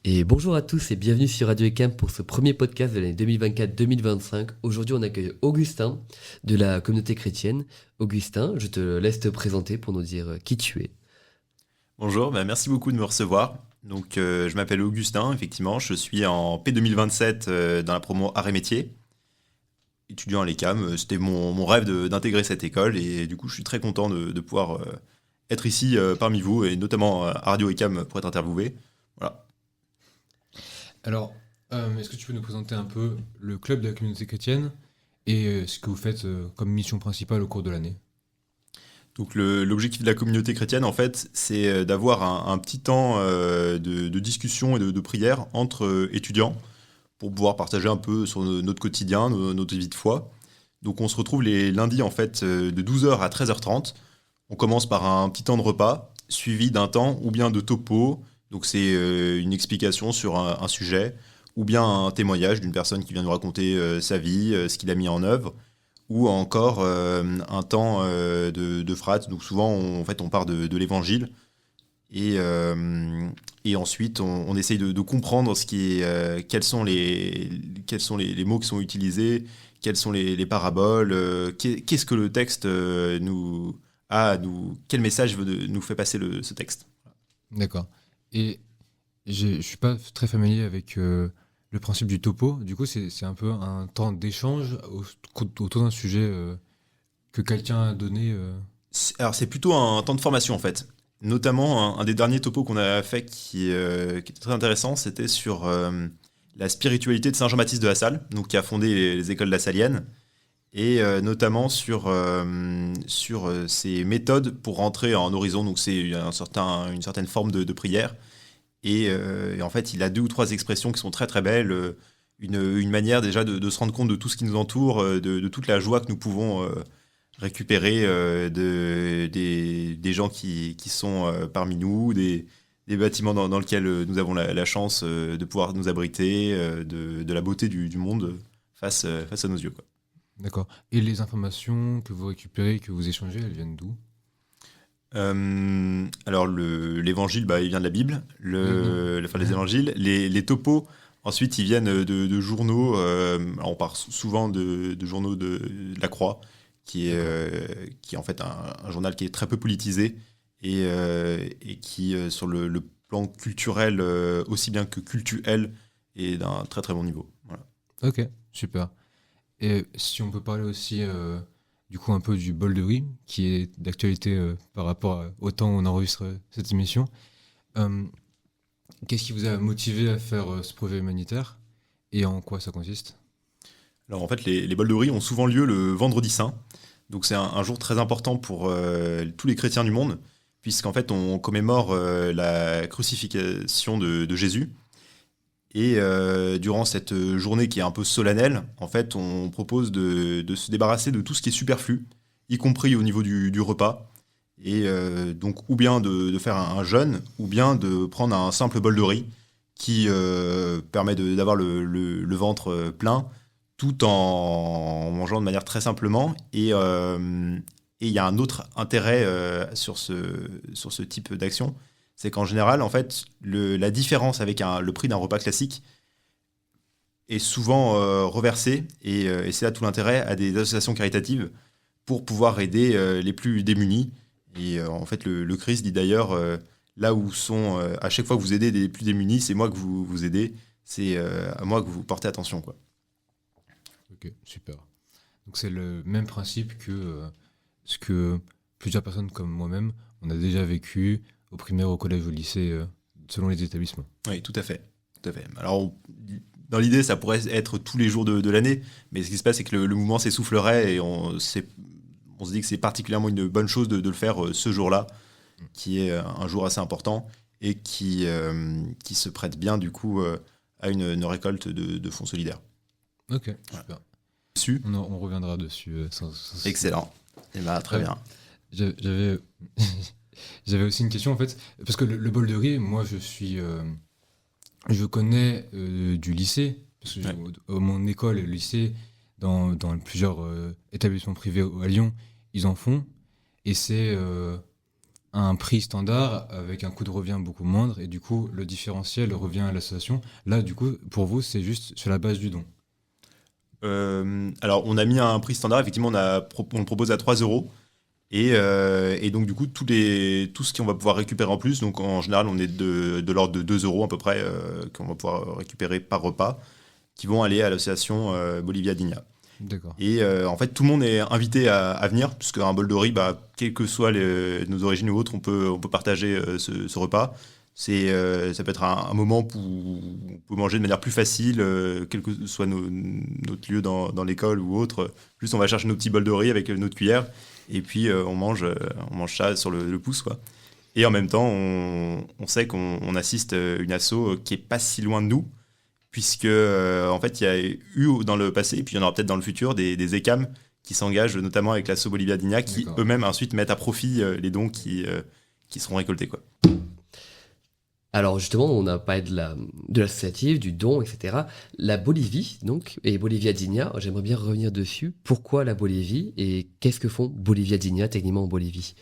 Et bonjour à tous et bienvenue sur Radio Ecam pour ce premier podcast de l'année 2024-2025. Aujourd'hui, on accueille Augustin de la communauté chrétienne. Augustin, je te laisse te présenter pour nous dire qui tu es. Bonjour, merci beaucoup de me recevoir. Donc, je m'appelle Augustin, effectivement, je suis en P 2027 dans la promo Arts et Métiers, étudiant à l'ECAM. C'était mon rêve d'intégrer cette école et du coup, je suis très content de pouvoir être ici parmi vous et notamment à Radio Ecam pour être interviewé. Voilà. Alors, est-ce que tu peux nous présenter un peu le club de la communauté chrétienne et ce que vous faites comme mission principale au cours de l'année ? Donc l'objectif de la communauté chrétienne, en fait, c'est d'avoir un petit temps de discussion et de prière entre étudiants pour pouvoir partager un peu sur notre quotidien, notre vie de foi. Donc on se retrouve les lundis, en fait, de 12h à 13h30. On commence par un petit temps de repas, suivi d'un temps ou bien de topo. Donc c'est une explication sur un sujet, ou bien un témoignage d'une personne qui vient nous raconter sa vie, ce qu'il a mis en œuvre, ou encore un temps de frates. Donc souvent, on part de l'évangile, et ensuite on essaye de comprendre quels sont les mots qui sont utilisés, quelles sont les paraboles, qu'est-ce que le texte quel message nous fait passer ce texte. D'accord. Et je suis pas très familier avec le principe du topo. Du coup, c'est un peu un temps d'échange autour d'un sujet que quelqu'un a donné. Alors c'est plutôt un temps de formation en fait. Notamment un des derniers topos qu'on a fait qui était très intéressant, c'était sur la spiritualité de Saint Jean-Baptiste de La Salle, donc qui a fondé les écoles lassalliennes, et notamment sur ses méthodes pour rentrer en horizon. Donc c'est une certaine forme de prière. Et en fait, il a 2 ou 3 expressions qui sont très très belles. Une manière déjà de se rendre compte de tout ce qui nous entoure, de toute la joie que nous pouvons récupérer des gens qui sont parmi nous, des bâtiments dans lesquels nous avons la chance de pouvoir nous abriter, de la beauté du monde face à nos yeux, quoi. D'accord. Et les informations que vous récupérez, que vous échangez, elles viennent d'où ? Alors l'évangile, il vient de la Bible, les évangiles, les topos, ensuite ils viennent de journaux. Alors on part souvent de journaux de la Croix, qui est en fait un journal qui est très peu politisé et qui sur le plan culturel aussi bien que cultuel est d'un très très bon niveau. Voilà. Ok, super. Et si on peut parler aussi du coup un peu du bol de riz, qui est d'actualité par rapport au temps où on enregistre cette émission. Qu'est-ce qui vous a motivé à faire ce projet humanitaire et en quoi ça consiste ? Alors en fait, les bols de riz ont souvent lieu le vendredi saint, donc c'est un jour très important pour tous les chrétiens du monde, puisqu'en fait on commémore la crucifixion de Jésus. Et durant cette journée qui est un peu solennelle, en fait, on propose de se débarrasser de tout ce qui est superflu, y compris au niveau du repas. Et donc, ou bien de faire un jeûne, ou bien de prendre un simple bol de riz qui permet d'avoir le ventre plein, tout en mangeant de manière très simplement. Et il y a un autre intérêt sur ce type d'action. C'est qu'en général, en fait, la différence avec le prix d'un repas classique est souvent reversée, et c'est là tout l'intérêt à des associations caritatives pour pouvoir aider les plus démunis. Et en fait, le Christ dit d'ailleurs, là où sont, à chaque fois que vous aidez les plus démunis, c'est moi que vous aidez, c'est à moi que vous portez attention, quoi. Ok, super. Donc c'est le même principe que ce que plusieurs personnes comme moi-même, on a déjà vécu au primaire, au collège, au lycée, selon les établissements. Oui, tout à fait. Tout à fait. Alors, dans l'idée, ça pourrait être tous les jours de l'année, mais ce qui se passe, c'est que le mouvement s'essoufflerait, et on se dit que c'est particulièrement une bonne chose de le faire ce jour-là, qui est un jour assez important, et qui se prête bien, du coup, à une récolte de fonds solidaires. Ok, super. Dessus. On reviendra dessus. Excellent. Et très bien. J'avais aussi une question en fait, parce que le bol de riz, moi je connais du lycée, parce que mon école et le lycée, dans plusieurs établissements privés à Lyon, ils en font, et c'est un prix standard avec un coût de revient beaucoup moindre, et du coup, le différentiel revient à l'association. Là, du coup, pour vous, c'est juste sur la base du don. Alors, on a mis un prix standard. Effectivement, on le propose à 3 euros. Et donc, du coup, tout ce qu'on va pouvoir récupérer en plus, donc en général, on est de l'ordre de 2 euros à peu près, qu'on va pouvoir récupérer par repas, qui vont aller à l'association Bolivia Digna. D'accord. Et en fait, tout le monde est invité à venir, puisque un bol de riz, quelles que soient nos origines ou autres, on peut partager ce repas. Ça peut être un moment où on peut manger de manière plus facile, quel que soit notre lieu dans l'école ou autre. Juste, on va chercher nos petits bols de riz avec notre cuillère, et puis on mange ça sur le pouce, quoi. Et en même temps, on sait qu'on assiste une asso qui est pas si loin de nous, puisque en fait, il y a eu dans le passé, et puis il y en aura peut-être dans le futur, des ECAM qui s'engagent notamment avec l'asso Bolivia Digna, qui D'accord. eux-mêmes ensuite mettent à profit les dons qui seront récoltés, quoi. Alors justement, on a parlé de l'associatif, du don, etc. La Bolivie, donc, et Bolivia Digna, j'aimerais bien revenir dessus. Pourquoi la Bolivie et qu'est-ce que font Bolivia Digna techniquement en Bolivie?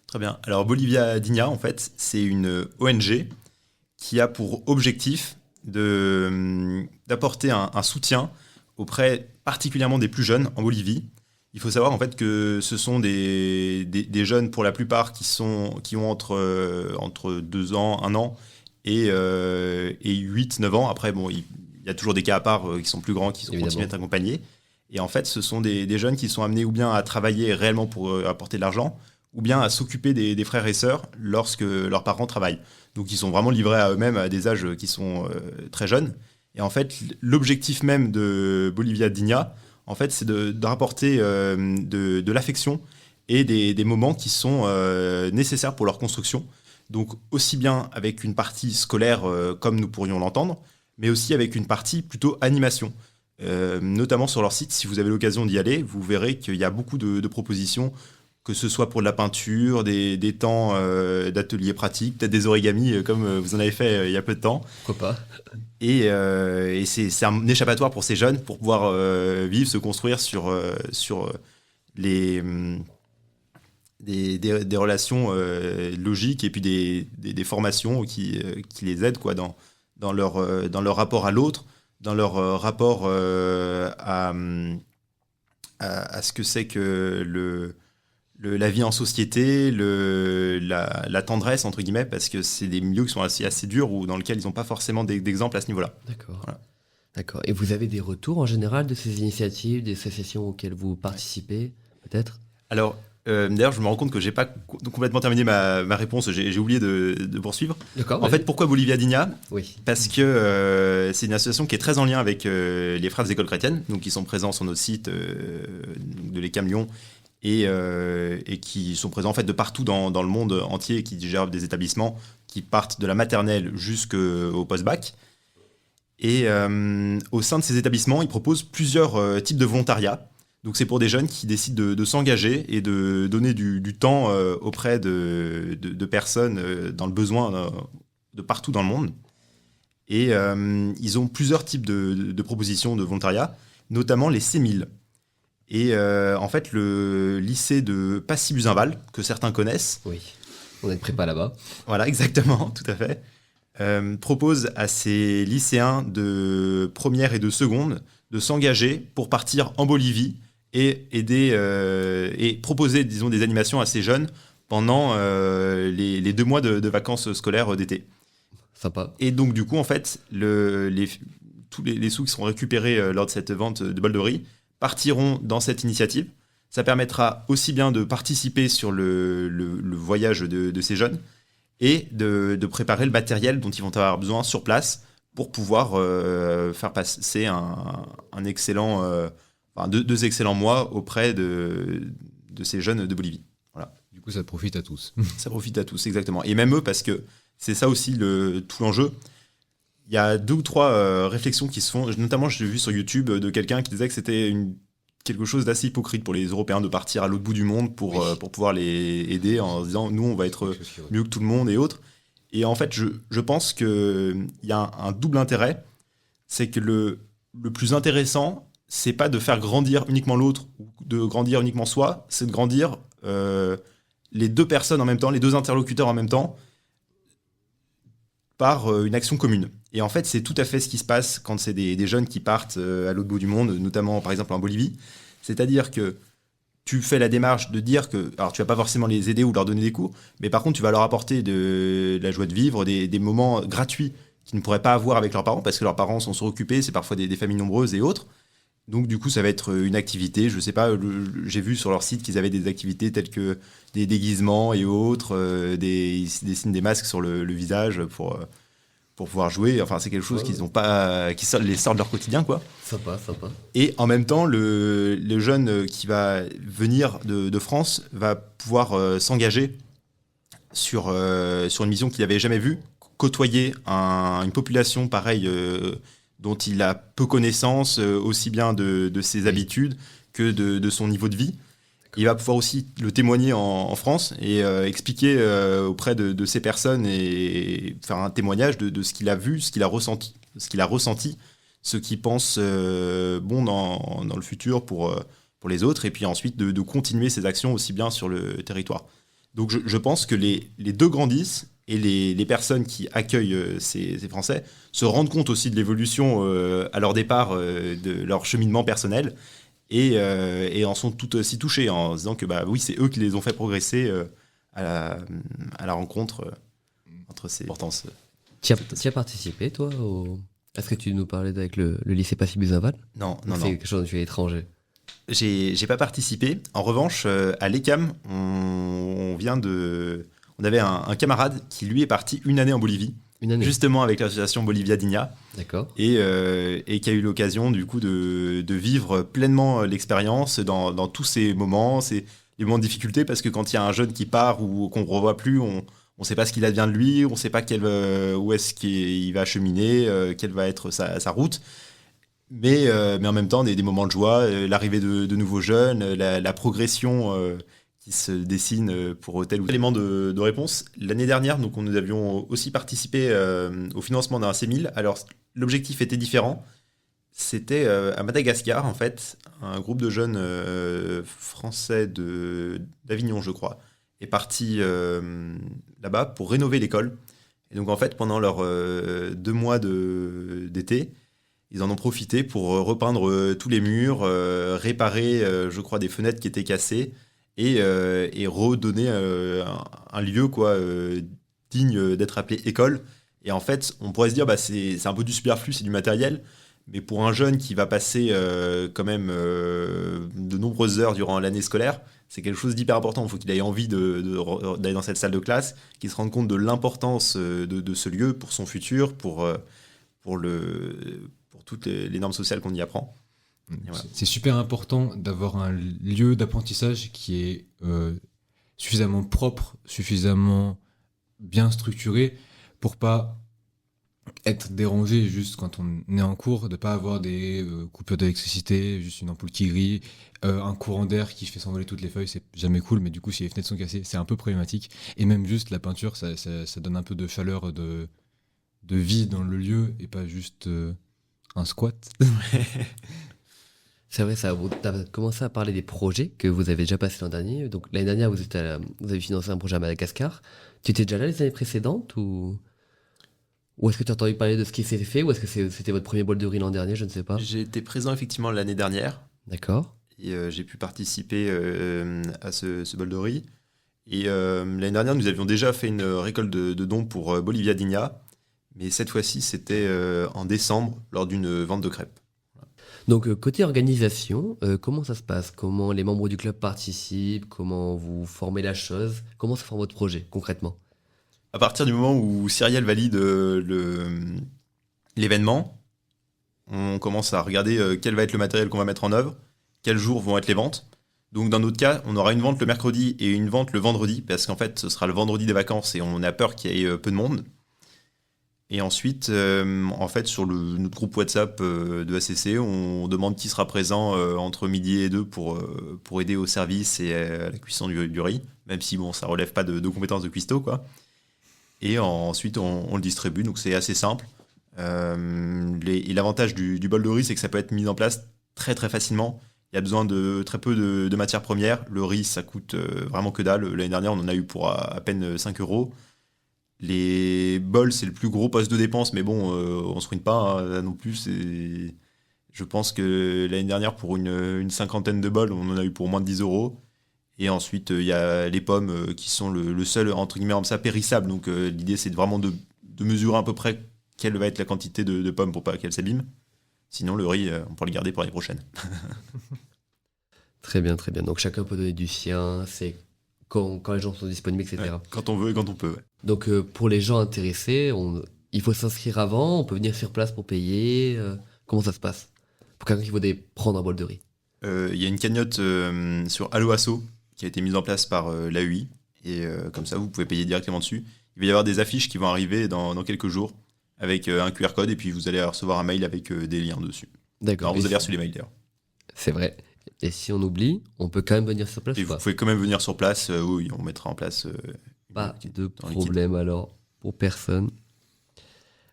Très bien. Alors Bolivia Digna, en fait, c'est une ONG qui a pour objectif d'apporter un soutien auprès particulièrement des plus jeunes en Bolivie. Il faut savoir en fait que ce sont des jeunes pour la plupart qui ont entre 2 ans, 1 an et 8-9 ans. Après, bon, il y a toujours des cas à part qui sont plus grands, qui sont continués à être accompagnés. Et en fait, ce sont des jeunes qui sont amenés ou bien à travailler réellement pour apporter de l'argent, ou bien à s'occuper des frères et sœurs lorsque leurs parents travaillent. Donc ils sont vraiment livrés à eux-mêmes à des âges qui sont très jeunes. Et en fait, l'objectif même de Bolivia Digna, en fait, c'est de rapporter de l'affection et des moments qui sont nécessaires pour leur construction. Donc aussi bien avec une partie scolaire comme nous pourrions l'entendre, mais aussi avec une partie plutôt animation. Notamment sur leur site, si vous avez l'occasion d'y aller, vous verrez qu'il y a beaucoup de propositions, que ce soit pour de la peinture, des temps d'ateliers pratiques, peut-être des origamis comme vous en avez fait il y a peu de temps. Pourquoi pas? Et c'est un échappatoire pour ces jeunes pour pouvoir vivre, se construire sur des relations logiques et puis des formations qui les aident quoi, dans leur rapport à l'autre, dans leur rapport à ce que c'est que la vie en société, la tendresse, entre guillemets, parce que c'est des milieux qui sont assez durs ou dans lesquels ils n'ont pas forcément d'exemple à ce niveau-là. D'accord. Voilà. D'accord. Et vous avez des retours en général de ces initiatives, des associations auxquelles vous participez, peut-être? Alors, d'ailleurs, je me rends compte que j'ai pas complètement terminé ma réponse, j'ai oublié de poursuivre. D'accord. En fait, pourquoi Bolivia Digna ? Oui. Parce que c'est une association qui est très en lien avec les frères des écoles chrétiennes, donc qui sont présents sur notre site de l'ECAM Lyon, et qui sont présents en fait de partout dans le monde entier, et qui gèrent des établissements qui partent de la maternelle jusqu'au post-bac. Et au sein de ces établissements, ils proposent plusieurs types de volontariat. Donc c'est pour des jeunes qui décident de s'engager et de donner du temps auprès de personnes dans le besoin de partout dans le monde. Et ils ont plusieurs types de propositions de volontariat, notamment les C1000. Et en fait, le lycée de Passy-Buzenval, que certains connaissent. Oui. On a une prépa là-bas. Voilà, exactement, tout à fait. Propose à ces lycéens de première et de seconde de s'engager pour partir en Bolivie et aider et proposer, disons, des animations à ces jeunes pendant les 2 mois de vacances scolaires d'été. Sympa. Et donc, du coup, en fait, tous les sous qui seront récupérés lors de cette vente de bol de riz partiront dans cette initiative. Ça permettra aussi bien de participer sur le voyage de ces jeunes et de préparer le matériel dont ils vont avoir besoin sur place pour pouvoir faire passer un excellent, deux excellents mois auprès de ces jeunes de Bolivie. Voilà. Du coup, ça profite à tous. Ça profite à tous, exactement. Et même eux, parce que c'est ça aussi tout l'enjeu. Il y a 2 ou 3 réflexions qui se font. Notamment, j'ai vu sur YouTube de quelqu'un qui disait que c'était quelque chose d'assez hypocrite pour les Européens de partir à l'autre bout du monde pour pouvoir les aider en se disant nous, on va être mieux que tout le monde et autres. Et en fait, je pense qu'il y a un double intérêt. C'est que le plus intéressant, c'est pas de faire grandir uniquement l'autre ou de grandir uniquement soi, c'est de grandir les deux personnes en même temps, les deux interlocuteurs en même temps, par une action commune. Et en fait, c'est tout à fait ce qui se passe quand c'est des jeunes qui partent à l'autre bout du monde, notamment par exemple en Bolivie. C'est-à-dire que tu fais la démarche de dire que, alors tu vas pas forcément les aider ou leur donner des cours, mais par contre tu vas leur apporter de la joie de vivre, des moments gratuits qu'ils ne pourraient pas avoir avec leurs parents, parce que leurs parents sont suroccupés, c'est parfois des familles nombreuses et autres. Donc du coup ça va être une activité, je sais pas, j'ai vu sur leur site qu'ils avaient des activités telles que des déguisements et autres, ils dessinent des masques sur le visage pour pouvoir jouer. Enfin, c'est quelque chose qu'ils ont pas, les sort de leur quotidien, quoi. Sympa, sympa. Et en même temps, le jeune qui va venir de France va pouvoir s'engager sur une mission qu'il n'avait jamais vue, côtoyer une population pareille dont il a peu connaissance, aussi bien de ses habitudes que de son niveau de vie. Il va pouvoir aussi le témoigner en France et expliquer auprès de ces personnes et faire un témoignage de ce qu'il a vu, ce qu'il a ressenti, ce qu'il pense bon dans le futur pour les autres, et puis ensuite de continuer ses actions aussi bien sur le territoire. Donc je pense que les deux grandissent, et les personnes qui accueillent ces Français se rendent compte aussi de l'évolution à leur départ de leur cheminement personnel, et en sont tout aussi touchés en se disant que oui, c'est eux qui les ont fait progresser à la rencontre entre ces importances. Tu as participé, toi, Est-ce que tu nous parlais avec le lycée Passy-Buzinval? Non. C'est quelque chose dont tu es étranger. J'ai pas participé. En revanche, à l'ECAM, on avait un camarade qui, lui, est parti une année en Bolivie. Une année. Justement avec l'association Bolivia Digna. D'accord. Et qui a eu l'occasion, du coup, de vivre pleinement l'expérience dans tous ces moments, les moments de difficulté, parce que quand il y a un jeune qui part ou qu'on ne revoit plus, on ne sait pas ce qu'il advient de lui, on ne sait pas où est-ce qu'il va cheminer, quelle va être sa route. Mais en même temps, des moments de joie, l'arrivée de nouveaux jeunes, la progression qui se dessine pour tel ou tel élément de réponse. L'année dernière, donc, nous avions aussi participé au financement d'un C1000. Alors, l'objectif était différent. C'était à Madagascar, en fait, un groupe de jeunes français d'Avignon, je crois, est parti là-bas pour rénover l'école. Et donc, en fait, pendant leurs 2 mois d'été, ils en ont profité pour repeindre tous les murs, réparer, je crois, des fenêtres qui étaient cassées, et redonner un lieu digne d'être appelé école. Et en fait, on pourrait se dire, c'est un peu du superflu, c'est du matériel, mais pour un jeune qui va passer quand même de nombreuses heures durant l'année scolaire, c'est quelque chose d'hyper important. Il faut qu'il ait envie d'aller dans cette salle de classe, qu'il se rende compte de l'importance de ce lieu pour son futur, pour toutes les normes sociales qu'on y apprend. Voilà. C'est super important d'avoir un lieu d'apprentissage qui est suffisamment propre, suffisamment bien structuré pour pas être dérangé juste quand on est en cours, de pas avoir des coupures d'électricité, juste une ampoule qui grille, un courant d'air qui fait s'envoler toutes les feuilles, c'est jamais cool, mais du coup si les fenêtres sont cassées, c'est un peu problématique. Et même juste la peinture, ça donne un peu de chaleur, de vie dans le lieu, et pas juste un squat. C'est vrai, ça. Tu as commencé à parler des projets que vous avez déjà passés l'an dernier. Donc l'année dernière, vous avez financé un projet à Madagascar. Tu étais déjà là les années précédentes, ou est-ce que tu as entendu parler de ce qui s'était fait, ou est-ce que c'était votre premier bol de riz l'an dernier? Je ne sais pas. J'ai été présent effectivement l'année dernière. D'accord. Et j'ai pu participer à ce bol de riz. Et l'année dernière, nous avions déjà fait une récolte de dons pour Bolivia Digna. Mais cette fois-ci, c'était en décembre, lors d'une vente de crêpes. Donc, côté organisation, comment ça se passe? Comment les membres du club participent? Comment vous formez la chose? Comment se forme votre projet, concrètement? À partir du moment où Cyrielle valide l'événement, on commence à regarder quel va être le matériel qu'on va mettre en œuvre, quels jours vont être les ventes. Donc, dans notre cas, on aura une vente le mercredi et une vente le vendredi, parce qu'en fait, ce sera le vendredi des vacances et on a peur qu'il y ait peu de monde. Et ensuite, en fait, sur notre groupe WhatsApp de ACC, on demande qui sera présent entre midi et 2 pour aider au service et à la cuisson du riz, même si ça relève pas de compétences de cuistot, quoi. Et ensuite, on le distribue, donc c'est assez simple. Et l'avantage du bol de riz, c'est que ça peut être mis en place très très facilement. Il y a besoin de très peu de matières premières. Le riz, ça coûte vraiment que dalle. L'année dernière, on en a eu pour à peine 5 euros. Les bols, c'est le plus gros poste de dépense, mais bon, on se ruine pas hein, là non plus. Je pense que l'année dernière, pour une cinquantaine de bols, on en a eu pour moins de 10 euros. Et ensuite, il y a les pommes qui sont le seul, entre guillemets, comme ça, périssable. Donc l'idée, c'est vraiment de mesurer à peu près quelle va être la quantité de pommes pour pas qu'elles s'abîment. Sinon, le riz, on pourra le garder pour l'année prochaine. Très bien, très bien. Donc chacun peut donner du sien, c'est quand les gens sont disponibles, etc. Ouais, quand on veut et quand on peut. Ouais. Donc pour les gens intéressés, il faut s'inscrire avant, on peut venir sur place pour payer. Comment ça se passe pour quelqu'un qui veut prendre un bol de riz? Il y a une cagnotte sur Alloasso qui a été mise en place par l'AUI. Et comme ça, vous pouvez payer directement dessus. Il va y avoir des affiches qui vont arriver dans quelques jours avec un QR code et puis vous allez recevoir un mail avec des liens dessus. D'accord. Alors vous avez reçu les mails d'ailleurs. C'est vrai. Et si on oublie, on peut quand même venir sur place Et ou vous pas? pouvez quand même venir sur place. Oui, on mettra en place. Pas de dans les kits. problème alors pour personne.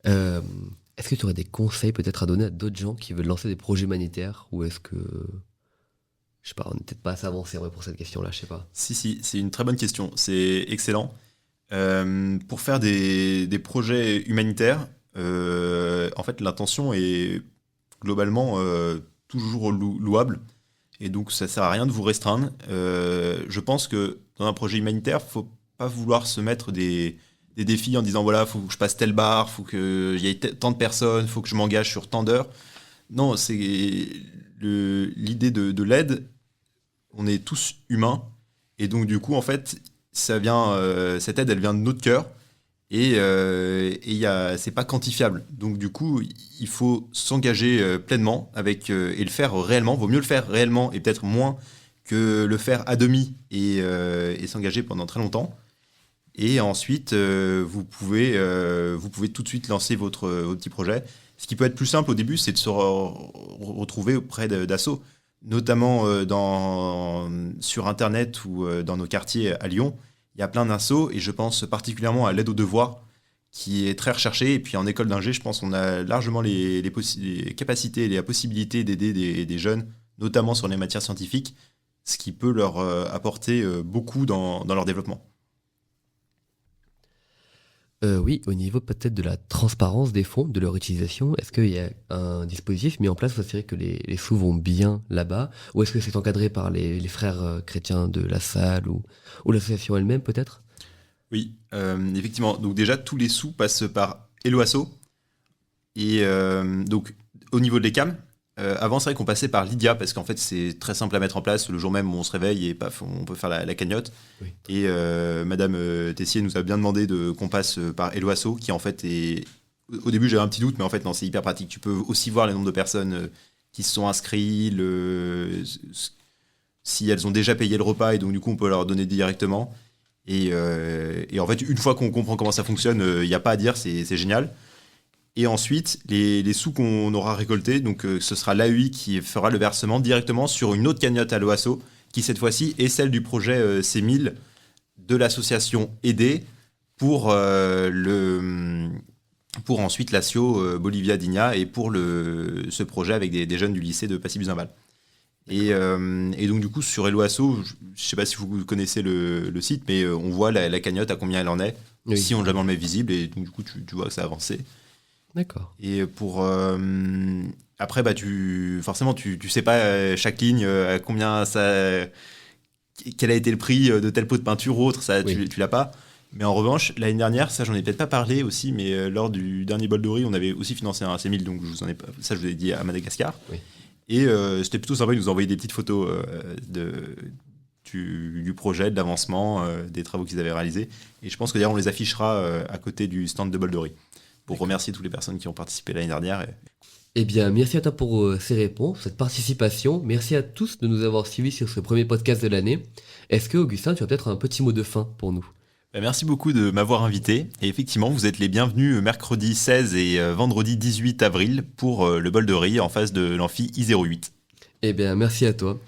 Est-ce que tu aurais des conseils peut-être à donner à d'autres gens qui veulent lancer des projets humanitaires ou est-ce que je sais pas, on n'est peut-être pas assez avancé en vrai pour cette question-là, je sais pas. Si, c'est une très bonne question. C'est excellent. Pour faire des projets humanitaires, en fait, l'intention est globalement toujours louable. Et donc, ça sert à rien de vous restreindre. Je pense que dans un projet humanitaire, faut pas vouloir se mettre des défis en disant voilà, faut que je passe telle barre, faut qu'il y ait tant de personnes, faut que je m'engage sur tant d'heures. Non, c'est l'idée de l'aide. On est tous humains. Et donc, du coup, en fait, cette aide, elle vient de notre cœur. Et c'est pas quantifiable. Donc, du coup, il faut s'engager pleinement et le faire réellement. Vaut mieux le faire réellement et peut-être moins que le faire à demi et s'engager pendant très longtemps. Et ensuite, vous pouvez tout de suite lancer votre petit projet. Ce qui peut être plus simple au début, c'est de se retrouver auprès d'assos, notamment sur Internet ou dans nos quartiers à Lyon. Il y a plein d'assos et je pense particulièrement à l'aide aux devoirs qui est très recherchée. Et puis en école d'ingé, je pense qu'on a largement les capacités et la possibilité d'aider des jeunes, notamment sur les matières scientifiques, ce qui peut leur apporter beaucoup dans leur développement. Oui, au niveau peut-être de la transparence des fonds, de leur utilisation, est-ce qu'il y a un dispositif mis en place pour s'assurer que les sous vont bien là-bas? Ou est-ce que c'est encadré par les frères chrétiens de la salle ou l'association elle-même peut-être? Oui, effectivement. Donc déjà, tous les sous passent par Helloasso. Et donc, au niveau de l'ECAM, avant, c'est vrai qu'on passait par Lydia, parce qu'en fait, c'est très simple à mettre en place. Le jour même où on se réveille et paf, on peut faire la cagnotte. Oui. Et Madame Tessier nous a bien demandé qu'on passe par Helloasso, qui en fait est... Au début, j'avais un petit doute, mais en fait, non, c'est hyper pratique. Tu peux aussi voir le nombre de personnes qui se sont inscrites, si elles ont déjà payé le repas, et donc du coup, on peut leur donner directement. Et en fait, une fois qu'on comprend comment ça fonctionne, il n'y a pas à dire, c'est génial. Et ensuite, les sous qu'on aura récoltés, donc ce sera l'AUI qui fera le versement directement sur une autre cagnotte à l'OASO, qui cette fois-ci est celle du projet C1000 de l'association Aider pour ensuite l'ASSIO Bolivia Digna et pour ce projet avec des jeunes du lycée de Passy-Buzinval. Et donc du coup sur Helloasso, je ne sais pas si vous connaissez le site, mais on voit la cagnotte à combien elle en est. Oui. Si on jamais le met visible, et donc du coup tu vois que ça a avancé. D'accord. Et pour après forcément tu sais pas chaque ligne à combien quel a été le prix de tel pot de peinture ou autre, ça Oui. tu l'as pas. Mais en revanche, l'année dernière, ça j'en ai peut-être pas parlé aussi, mais lors du dernier bol de riz, on avait aussi financé un C1000, donc je vous ai dit à Madagascar. Oui. Et c'était plutôt sympa, ils nous envoyaient des petites photos du projet, de l'avancement, des travaux qu'ils avaient réalisés. Et je pense que d'ailleurs on les affichera à côté du stand de bol de riz pour remercier toutes les personnes qui ont participé l'année dernière. Eh bien, merci à toi pour ces réponses, cette participation. Merci à tous de nous avoir suivis sur ce premier podcast de l'année. Est-ce que, Augustin, tu as peut-être un petit mot de fin pour nous? Merci beaucoup de m'avoir invité. Et effectivement, vous êtes les bienvenus mercredi 16 et vendredi 18 avril pour le bol de riz en face de l'amphi I08. Eh bien, merci à toi.